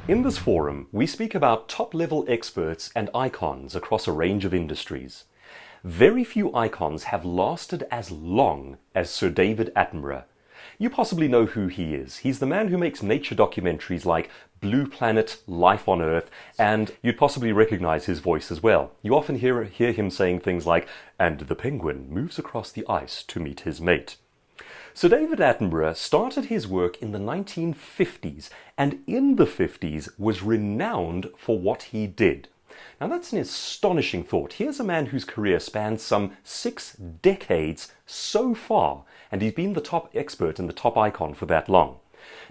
In this forum, we speak about top-level experts and icons across a range of industries. Very few icons have lasted as long as Sir David Attenborough. You possibly know who he is. He's the man who makes nature documentaries like Blue Planet, Life on Earth, and you'd possibly recognize his voice as well. You often hear him saying things like, "And the penguin moves across the ice to meet his mate." Sir David Attenborough started his work in the 1950s, and in the 50s was renowned for what he did. Now that's an astonishing thought. Here's a man whose career spans some 6 decades so far, and he's been the top expert and the top icon for that long.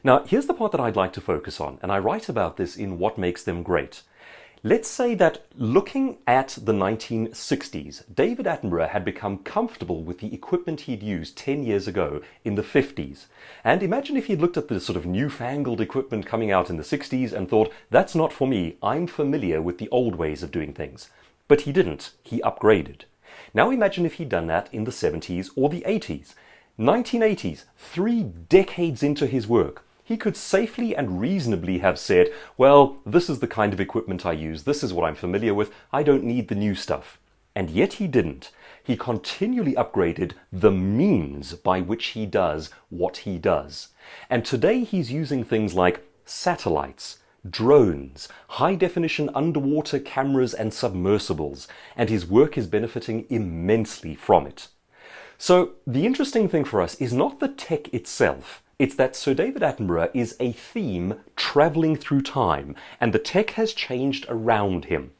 Now here's the part that I'd like to focus on, and I write about this in What Makes Them Great. Let's say that looking at the 1960s, David Attenborough had become comfortable with the equipment he'd used 10 years ago in the 50s. And imagine if he'd looked at this sort of newfangled equipment coming out in the 60s and thought, that's not for me, I'm familiar with the old ways of doing things. But he didn't, he upgraded. Now imagine if he'd done that in the 70s or the 80s. 1980s, 3 decades into his work. He could safely and reasonably have said, well, this is the kind of equipment I use, this is what I'm familiar with, I don't need the new stuff. And yet he didn't. He continually upgraded the means by which he does what he does. And today he's using things like satellites, drones, high-definition underwater cameras and submersibles, and his work is benefiting immensely from it. So the interesting thing for us is not the tech itself. It's that Sir David Attenborough is a theme traveling through time, and the tech has changed around him.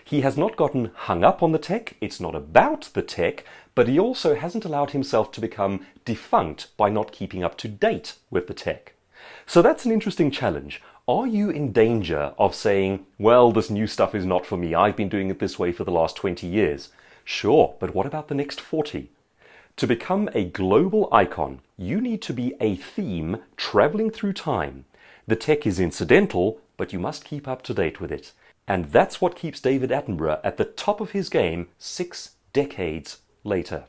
He has not gotten hung up on the tech, it's not about the tech, but he also hasn't allowed himself to become defunct by not keeping up to date with the tech. So that's an interesting challenge. Are you in danger of saying, well, this new stuff is not for me, I've been doing it this way for the last 20 years? Sure, but what about the next 40? To become a global icon, you need to be a theme traveling through time. The tech is incidental, but you must keep up to date with it. And that's what keeps David Attenborough at the top of his game 6 decades later.